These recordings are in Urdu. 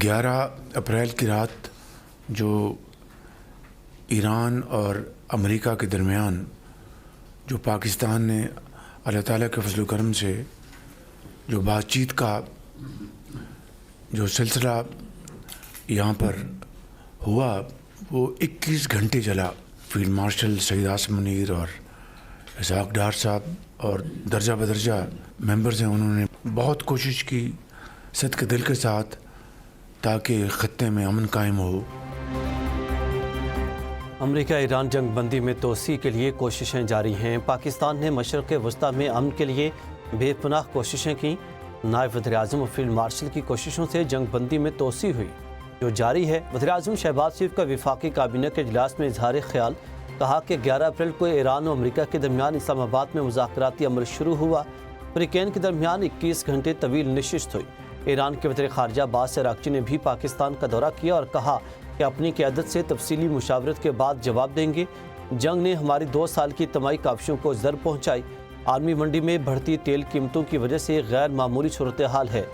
گیارہ اپریل کی رات جو ایران اور امریکہ کے درمیان جو پاکستان نے اللہ تعالیٰ کے فضل و کرم سے جو بات چیت کا جو سلسلہ یہاں پر ہوا وہ 21 گھنٹے چلا. فیلڈ مارشل سعید عاصم منیر اور اسحاق ڈار صاحب اور درجہ بدرجہ ممبرز ہیں، انہوں نے بہت کوشش کی صدق دل کے ساتھ تاکہ خطے میں امن قائم ہو. امریکہ ایران جنگ بندی میں توسیع کے لیے کوششیں جاری ہیں. پاکستان نے مشرق وسطیٰ میں امن کے لیے بے پناہ کوششیں کیں. نائب وزیر اعظم اور فیلڈ مارشل کی کوششوں سے جنگ بندی میں توسیع ہوئی جو جاری ہے. وزیر اعظم شہباز شریف کا وفاقی کابینہ کے اجلاس میں اظہار خیال، کہا کہ 11 اپریل کو ایران اور امریکہ کے درمیان اسلام آباد میں مذاکراتی عمل شروع ہوا. فریقین کے درمیان 21 گھنٹے طویل نشست ہوئی. ایران کے وزیر خارجہ عباس عراقچی نے بھی پاکستان کا دورہ کیا اور کہا کہ اپنی قیادت سے تفصیلی مشاورت کے بعد جواب دیں گے. جنگ نے ہماری 2 سال کی اجتماعی کاوشوں کو ضرر پہنچائی. عالمی منڈی میں بڑھتی تیل قیمتوں کی وجہ سے غیر معمولی صورتحال ہے.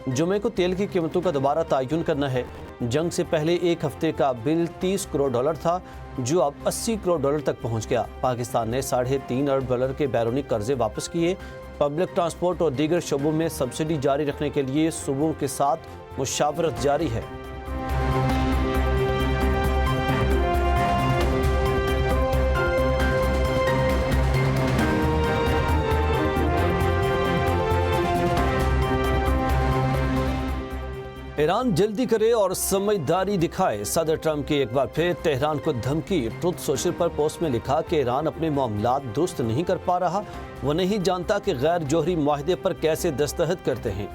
جمعے کو تیل کی قیمتوں کا دوبارہ تعین کرنا ہے. جنگ سے پہلے ایک ہفتے کا بل $30 کروڑ تھا جو اب $80 کروڑ تک پہنچ گیا. پاکستان نے $3.5 ارب کے بیرونی قرضے واپس کیے. پبلک ٹرانسپورٹ اور دیگر شعبوں میں سبسڈی جاری رکھنے کے لیے صوبوں کے ساتھ مشاورت جاری ہے. ایران جلدی کرے اور سمجھداری دکھائے. صدر ٹرمپ کی ایک بار پھر تہران کو دھمکی. ٹروتھ سوشل پر پوسٹ میں لکھا کہ ایران اپنے معاملات درست نہیں کر پا رہا، وہ نہیں جانتا کہ غیر جوہری معاہدے پر کیسے دستخط کرتے ہیں.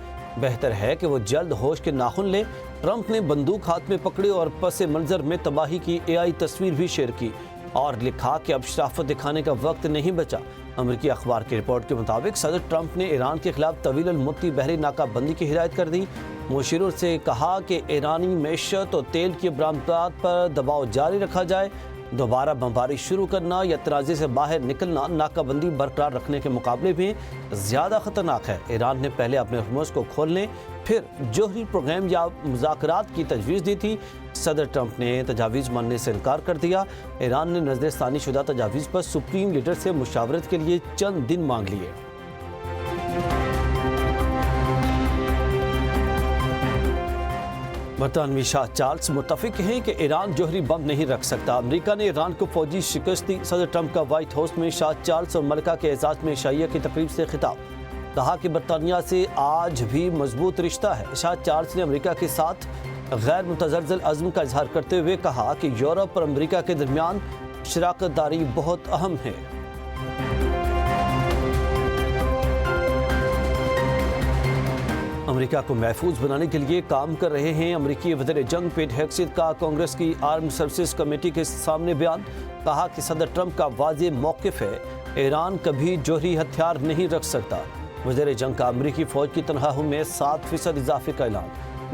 بہتر ہے کہ وہ جلد ہوش کے ناخن لے. ٹرمپ نے بندوق ہاتھ میں پکڑی اور پس منظر میں تباہی کی AI تصویر بھی شیئر کی اور لکھا کہ اب شرافت دکھانے کا وقت نہیں بچا. امریکی اخبار کی رپورٹ کے مطابق صدر ٹرمپ نے ایران کے خلاف طویل المدتی بحری ناکہ بندی کی ہدایت کر دی. مشیروں سے کہا کہ ایرانی معیشت اور تیل کی برآمدات پر دباؤ جاری رکھا جائے. دوبارہ بمباری شروع کرنا یا تنازع سے باہر نکلنا ناکہ بندی برقرار رکھنے کے مقابلے میں زیادہ خطرناک ہے. ایران نے پہلے اپنے ہرمز کو کھولنے پھر جوہری پروگرام یا مذاکرات کی تجویز دی تھی. صدر ٹرمپ نے تجاویز ماننے سے انکار کر دیا. ایران نے نظر ثانی شدہ تجاویز پر سپریم لیڈر سے مشاورت کے لیے چند دن مانگ لیے. برطانوی شاہ چارلس متفق ہیں کہ ایران جوہری بم نہیں رکھ سکتا. امریکہ نے ایران کو فوجی شکست دی. صدر ٹرمپ کا وائٹ ہاؤس میں شاہ چارلس اور ملکہ کے اعزاز میں عشائیہ کی تقریب سے خطاب. کہا کہ برطانیہ سے آج بھی مضبوط رشتہ ہے. شاہ چارلس نے امریکہ کے ساتھ غیر متزلزل عزم کا اظہار کرتے ہوئے کہا کہ یورپ اور امریکہ کے درمیان شراکت داری بہت اہم ہے. امریکہ کو محفوظ بنانے کے لیے کام کر رہے ہیں. امریکی وزیر جنگ پیٹ ہیگسیت کا کانگریس کی آرم سروسز کمیٹی کے سامنے بیان. کہا کہ صدر ٹرمپ کا واضح موقف ہے، ایران کبھی جوہری ہتھیار نہیں رکھ سکتا. وزیر جنگ کا امریکی فوج کی تنخواہوں میں 7% اضافے کا اعلان.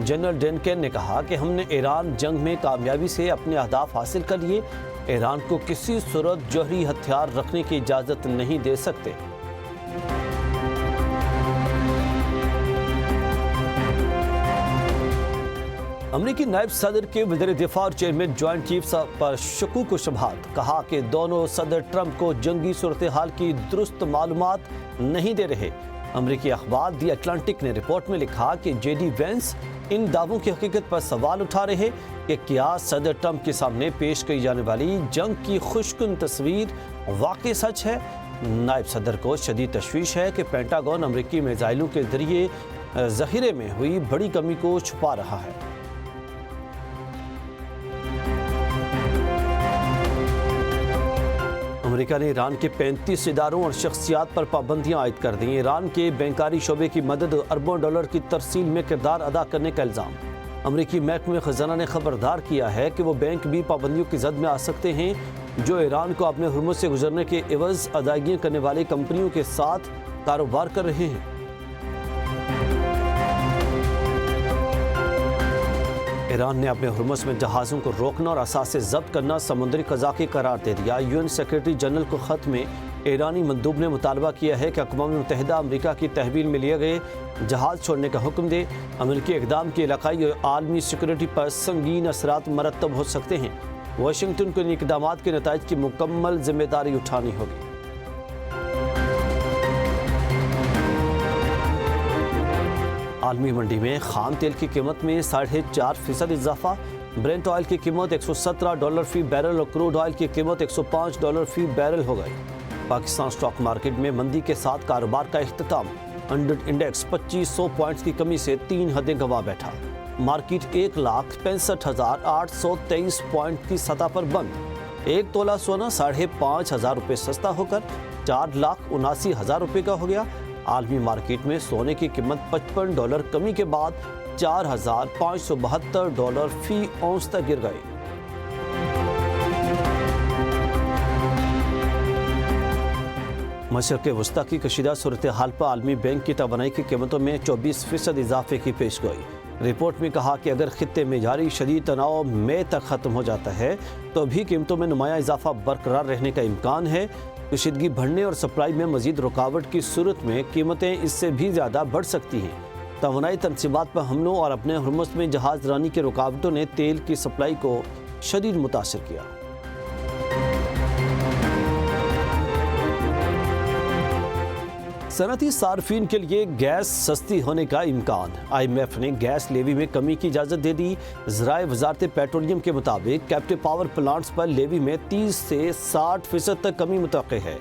جنرل ڈینکن نے کہا کہ ہم نے ایران جنگ میں کامیابی سے اپنے اہداف حاصل کر لیے. ایران کو کسی صورت جوہری ہتھیار رکھنے کی اجازت نہیں دے سکتے. امریکی نائب صدر کے وزیر دفاع اور چیئرمین جوائنٹ چیفز پر شکوک و شبہات. کہا کہ دونوں صدر ٹرمپ کو جنگی صورتحال کی درست معلومات نہیں دے رہے. امریکی اخبار دی اٹلانٹک نے رپورٹ میں لکھا کہ جے ڈی وینس ان دعووں کی حقیقت پر سوال اٹھا رہے کہ کیا صدر ٹرمپ کے سامنے پیش کی جانے والی جنگ کی خوشکن تصویر واقعی سچ ہے. نائب صدر کو شدید تشویش ہے کہ پینٹاگون امریکی میزائلوں کے ذریعے ذخیرے میں ہوئی بڑی کمی کو چھپا رہا ہے. امریکہ نے ایران کے 35 اداروں اور شخصیات پر پابندیاں عائد کر دیں. ایران کے بینکاری شعبے کی مدد اربوں ڈالر کی ترسیل میں کردار ادا کرنے کا الزام. امریکی محکمہ خزانہ نے خبردار کیا ہے کہ وہ بینک بھی پابندیوں کی زد میں آ سکتے ہیں جو ایران کو اپنے حرمت سے گزرنے کے عوض ادائیگیاں کرنے والی کمپنیوں کے ساتھ کاروبار کر رہے ہیں. ایران نے اپنے ہرمز میں جہازوں کو روکنا اور اثاثے ضبط کرنا سمندری قزاقی قرار دے دیا. UN سیکریٹری جنرل کو خط میں ایرانی مندوب نے مطالبہ کیا ہے کہ اقوام متحدہ امریکہ کی تحویل میں لیے گئے جہاز چھوڑنے کا حکم دے۔ امریکی اقدام کے علاقائی اور عالمی سیکورٹی پر سنگین اثرات مرتب ہو سکتے ہیں۔ واشنگٹن کو ان اقدامات کے نتائج کی مکمل ذمہ داری اٹھانی ہوگی۔ عالمی منڈی میں خام تیل کی قیمت میں 4.5% اضافہ۔ برینٹ آئل کی قیمت $117 فی بیرل اور کروڈ آئل کی قیمت $105 فی بیرل ہو گئی۔ پاکستان سٹاک مارکیٹ میں مندی کے ساتھ کاروبار کا اختتام۔ 100 انڈیکس 2500 پوائنٹس کی کمی سے 3 حدیں گنوا بیٹھا۔ مارکیٹ 1,65,823 پوائنٹ کی سطح پر بند۔ ایک تولہ سونا 5,500 روپے سستا ہو کر 4,79,000 روپے کا ہو گیا۔ عالمی مارکیٹ میں سونے کی قیمت $55 کمی کے بعد $4,572 فی اونس تک گر گئی۔ مشرق وسطی کی کشیدہ صورتحال پر عالمی بینک کی توانائی کی قیمتوں میں 24% اضافے کی پیش گوئی۔ رپورٹ میں کہا کہ اگر خطے میں جاری شدید تناؤ مئی تک ختم ہو جاتا ہے تو بھی قیمتوں میں نمایاں اضافہ برقرار رہنے کا امکان ہے۔ کشیدگی بڑھنے اور سپلائی میں مزید رکاوٹ کی صورت میں قیمتیں اس سے بھی زیادہ بڑھ سکتی ہیں۔ توانائی تنصیبات پر حملوں اور اپنے ہرمز میں جہاز رانی کی رکاوٹوں نے تیل کی سپلائی کو شدید متاثر کیا۔ صنعتی صارفین کے لیے گیس سستی ہونے کا امکان۔ IMF نے گیس لیوی میں کمی کی اجازت دے دی۔ ذرائع وزارت پیٹرولیم کے مطابق کیپٹیو پاور پلانٹس پر لیوی میں 30 سے 60% تک کمی متوقع ہے۔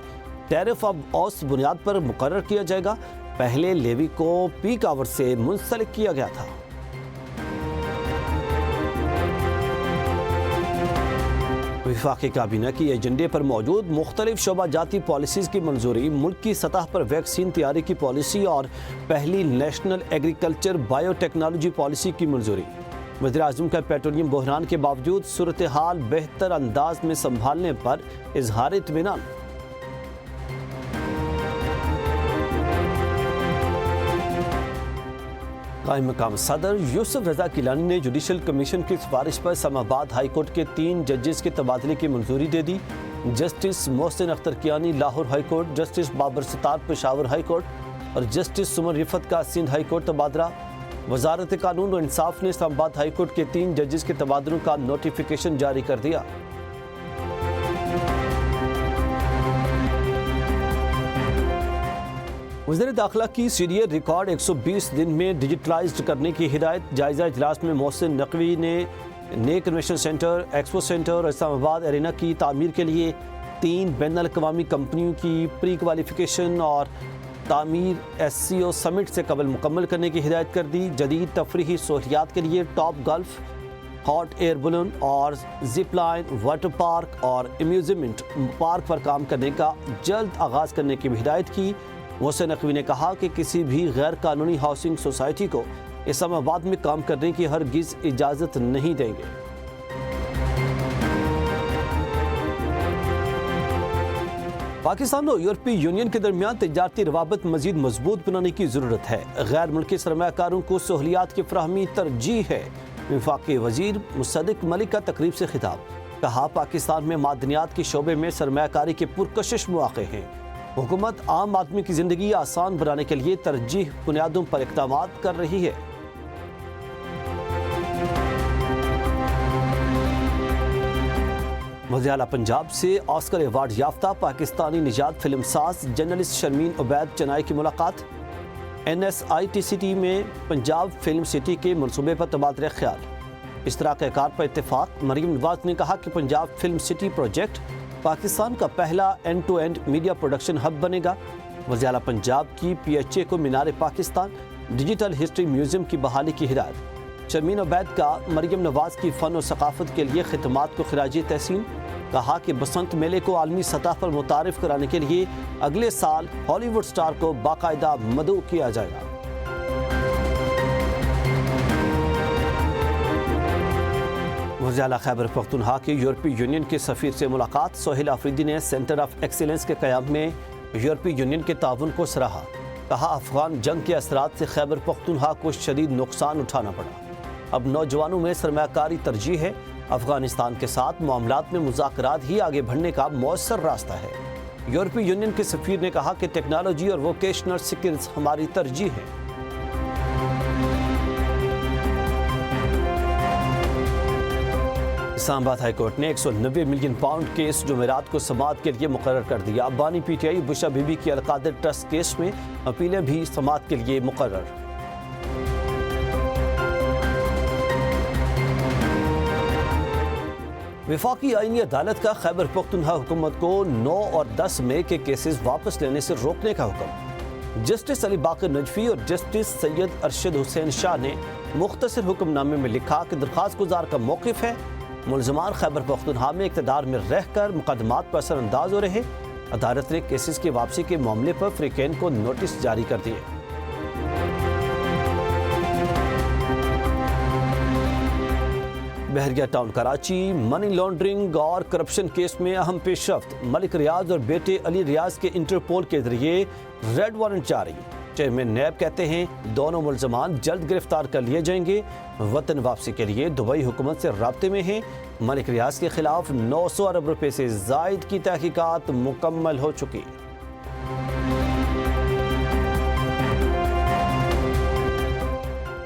ٹیرف اب اوسط بنیاد پر مقرر کیا جائے گا۔ پہلے لیوی کو پیک آور سے منسلک کیا گیا تھا۔ وفاقی کابینہ کی ایجنڈے پر موجود مختلف شعبہ جاتی پالیسیز کی منظوری۔ ملک کی سطح پر ویکسین تیاری کی پالیسی اور پہلی national agriculture bio technology policy کی منظوری۔ وزیراعظم کا پیٹرولیم بحران کے باوجود صورتحال بہتر انداز میں سنبھالنے پر اظہار اطمینان۔ قائم مقام صدر یوسف رضا گیلانی نے جوڈیشل کمیشن کی سفارش پر اسلام آباد ہائی کورٹ کے 3 ججز کے تبادلے کی منظوری دے دی۔ Justice Mohsin Akhtar Kayani Lahore High Court, Justice Babar Sattar Peshawar High Court اور جسٹس سمر رفت کا سندھ ہائی کورٹ تبادلہ۔ وزارت قانون و انصاف نے اسلام آباد ہائی کورٹ کے 3 ججز کے تبادلوں کا نوٹیفیکیشن جاری کر دیا۔ وزیر داخلہ کی سیریل ریکارڈ 120 دن میں ڈیجیٹلائزڈ کرنے کی ہدایت۔ جائزہ اجلاس میں محسن نقوی نے نئے کنونشن سینٹر، ایکسپو سینٹر اور اسلام آباد ایرینا کی تعمیر کے لیے 3 بین الاقوامی کمپنیوں کی پری کوالیفیکیشن اور تعمیر SCO سمٹ سے قبل مکمل کرنے کی ہدایت کر دی۔ جدید تفریحی سہولیات کے لیے top golf, hot air balloon اور زپ لائن، واٹر پارک اور امیوزمنٹ پارک پر کام کرنے کا جلد آغاز کرنے کی بھی ہدایت کی۔ محسن نقوی نے کہا کہ کسی بھی غیر قانونی ہاؤسنگ سوسائٹی کو اسلام آباد میں کام کرنے کی ہرگز اجازت نہیں دیں گے۔ پاکستان اور یورپی یونین کے درمیان تجارتی روابط مزید مضبوط بنانے کی ضرورت ہے۔ غیر ملکی سرمایہ کاروں کو سہولیات کی فراہمی ترجیح ہے۔ وفاقی وزیر مصدق ملک کا تقریب سے خطاب۔ کہا پاکستان میں معدنیات کے شعبے میں سرمایہ کاری کے پرکشش مواقع ہیں۔ حکومت عام آدمی کی زندگی آسان بنانے کے لیے ترجیح بنیادوں پر اقدامات کر رہی ہے۔ وزیر اعلیٰ پنجاب سے آسکر ایوارڈ یافتہ پاکستانی نژاد فلم ساز جرنلسٹ شرمین عبید چنائی کی ملاقات۔ NSITCT میں پنجاب فلم سٹی کے منصوبے پر تبادلہ خیال۔ اشتراک کار پر اتفاق۔ مریم نواز نے کہا کہ Punjab film city project Pakistan کا پہلا end to end media production hub بنے گا۔ وزیر اعلیٰ پنجاب کی PHA کو Minar Pakistan digital history museum کی بحالی کی ہدایت۔ شرمین عبید کا مریم نواز کی فن و ثقافت کے لیے خدمات کو خراج تحسین۔ کہا کہ بسنت میلے کو عالمی سطح پر متعارف کرانے کے لیے اگلے سال ہالی ووڈ سٹار کو باقاعدہ مدعو کیا جائے گا۔ وزیر اعلیٰ خیبر پختونخوا کے یورپی یونین کے سفیر سے ملاقات۔ سہیل آفریدی نے سینٹر آف ایکسیلنس کے قیام میں یورپی یونین کے تعاون کو سراہا۔ کہا افغان جنگ کے اثرات سے خیبر پختونخوا کو شدید نقصان اٹھانا پڑا۔ اب نوجوانوں میں سرمایہ کاری ترجیح ہے۔ افغانستان کے ساتھ معاملات میں مذاکرات ہی آگے بڑھنے کا مؤثر راستہ ہے۔ یورپی یونین کے سفیر نے کہا کہ ٹیکنالوجی اور ووکیشنل سکلز ہماری ترجیح ہے۔ اسلام آباد ہائی کورٹ نے 190 ملین پاؤنڈ کیس جمعرات کو سماعت کے لیے مقرر کر دیا۔ بانی P T I Bushra Bibi کی القادر ٹرسٹ کیس میں اپیلیں بھی سماعت کے لیے مقرر۔ وفاقی آئینی عدالت کا خیبر پختونخوا حکومت کو 9 اور 10 مئی کے کیسز واپس لینے سے روکنے کا حکم۔ جسٹس علی باقر نجفی اور جسٹس سید ارشد حسین شاہ نے مختصر حکم نامے میں لکھا کہ درخواست گزار کا موقف ہے ملزمان خیبر پختونخوا میں اقتدار میں رہ کر مقدمات پر اثر انداز ہو رہے۔ عدالت نے کیسز کی واپسی کے معاملے پر فریقین کو نوٹس جاری کر دیے۔ بحریہ ٹاؤن کراچی منی لانڈرنگ اور کرپشن کیس میں اہم پیش رفت۔ ملک ریاض اور بیٹے علی ریاض کے انٹرپول کے ذریعے ریڈ وارنٹ جاری۔ چیئرمین نیب کہتے ہیں دونوں ملزمان جلد گرفتار کر لیے جائیں گے۔ وطن واپسی کے لیے دبئی حکومت سے رابطے میں ہیں۔ ملک ریاض کے خلاف 900 ارب روپے سے زائد کی تحقیقات مکمل ہو چکی۔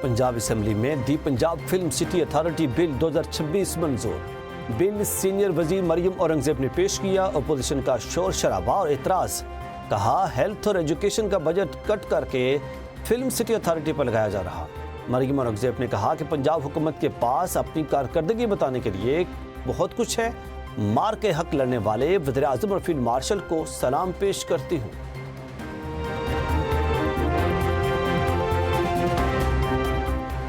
پنجاب اسمبلی میں دی پنجاب فلم سٹی اتھارٹی بل 2026 منظور۔ بل سینئر وزیر مریم اورنگزیب نے پیش کیا۔ اپوزیشن کا شور شرابہ اور اعتراض، کہا ہیلتھ اور ایجوکیشن کا بجٹ کٹ کر کے فلم سٹی اتھارٹی پر لگایا جا رہا۔ مریم اورنگزیب نے کہا کہ پنجاب حکومت کے پاس اپنی کارکردگی بتانے کے لیے بہت کچھ ہے۔ مار کے حق لڑنے والے وزیر اعظم اور فیلڈ مارشل کو سلام پیش کرتی ہوں۔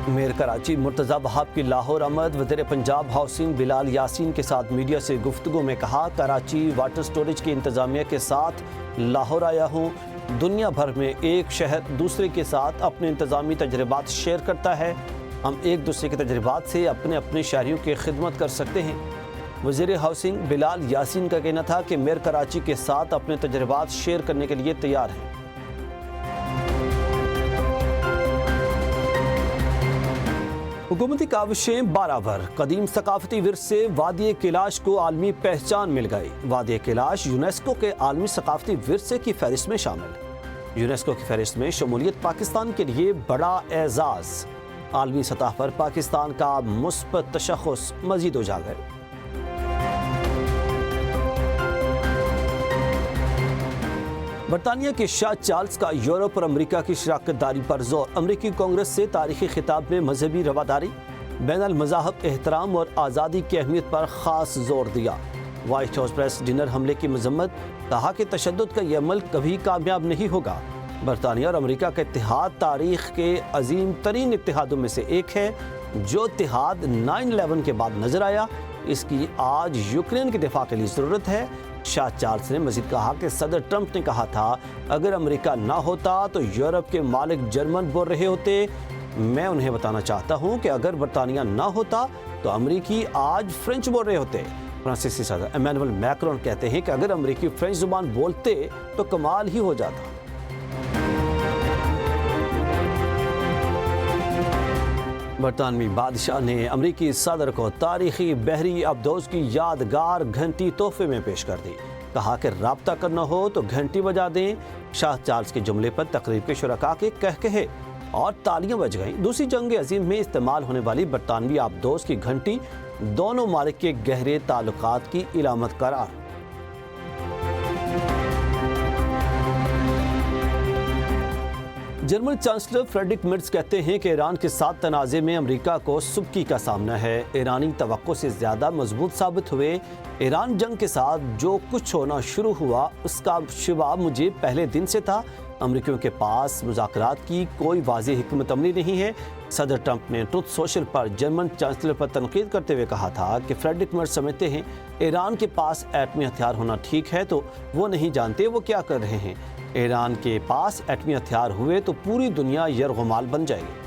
میئر کراچی مرتضی وہاب کی لاہور آمد۔ وزیر پنجاب ہاؤسنگ بلال یاسین کے ساتھ میڈیا سے گفتگو میں کہا کراچی واٹر سٹوریج کی انتظامیہ کے ساتھ لاہور آیا ہوں۔ دنیا بھر میں ایک شہر دوسرے کے ساتھ اپنے انتظامی تجربات شیئر کرتا ہے۔ ہم ایک دوسرے کے تجربات سے اپنے شہریوں کی خدمت کر سکتے ہیں۔ وزیر ہاؤسنگ بلال یاسین کا کہنا تھا کہ میئر کراچی کے ساتھ اپنے تجربات شیئر کرنے کے لیے تیار ہیں۔ حکومتی کاوشیں برابر۔ قدیم ثقافتی ورثے وادی کیلاش کو عالمی پہچان مل گئی۔ وادی کیلاش یونیسکو کے عالمی ثقافتی ورثے کی فہرست میں شامل۔ یونیسکو کی فہرست میں شمولیت پاکستان کے لیے بڑا اعزاز۔ عالمی سطح پر پاکستان کا مثبت تشخص مزید اجاگر۔ برطانیہ کے شاہ چارلز کا یورپ اور امریکہ کی شراکت داری پر زور۔ امریکی کانگریس سے تاریخی خطاب میں مذہبی رواداری، بین المذاہب احترام اور آزادی کی اہمیت پر خاص زور دیا۔ وائٹ ہاؤس پریس ڈنر حملے کی مذمت، کہا کہ تشدد کا یہ عمل کبھی کامیاب نہیں ہوگا۔ برطانیہ اور امریکہ کا اتحاد تاریخ کے عظیم ترین اتحادوں میں سے ایک ہے۔ جو اتحاد 9/11 کے بعد نظر آیا، اس کی آج یوکرین کے دفاع کے لیے ضرورت ہے۔ شاہ چارلز نے مزید کہا کہ صدر ٹرمپ نے کہا تھا اگر امریکہ نہ ہوتا تو یورپ کے مالک جرمن بول رہے ہوتے۔ میں انہیں بتانا چاہتا ہوں کہ اگر برطانیہ نہ ہوتا تو امریکی آج فرینچ بول رہے ہوتے۔ فرانسیسی صدر ایمینول میکرون کہتے ہیں کہ اگر امریکی فرینچ زبان بولتے تو کمال ہی ہو جاتا۔ برطانوی بادشاہ نے امریکی صدر کو تاریخی بحری ابدوز کی یادگار گھنٹی تحفے میں پیش کر دی۔ کہا کہ رابطہ کرنا ہو تو گھنٹی بجا دیں۔ شاہ چارلز کے جملے پر تقریب کے شرکاء کے کہے اور تالیاں بج گئیں۔ دوسری جنگ عظیم میں استعمال ہونے والی برطانوی آبدوز کی گھنٹی دونوں ممالک کے گہرے تعلقات کی علامت قرار۔ جرمن چانسلر فریڈرک مرٹز کہتے ہیں کہ ایران کے ساتھ تنازع میں امریکہ کو سبکی کا سامنا ہے۔ ایرانی توقع سے زیادہ مضبوط ثابت ہوئے۔ ایران جنگ کے ساتھ جو کچھ ہونا شروع ہوا اس کا شبہ مجھے پہلے دن سے تھا۔ امریکیوں کے پاس مذاکرات کی کوئی واضح حکمت عملی نہیں ہے۔ صدر ٹرمپ نے ٹروتھ سوشل پر جرمن چانسلر پر تنقید کرتے ہوئے کہا تھا کہ فریڈرک مرٹز سمجھتے ہیں ایران کے پاس ایٹمی ہتھیار ہونا ٹھیک ہے تو وہ نہیں جانتے وہ کیا کر رہے ہیں۔ ایران کے پاس ایٹمی ہتھیار ہوئے تو پوری دنیا یرغمال بن جائے گی۔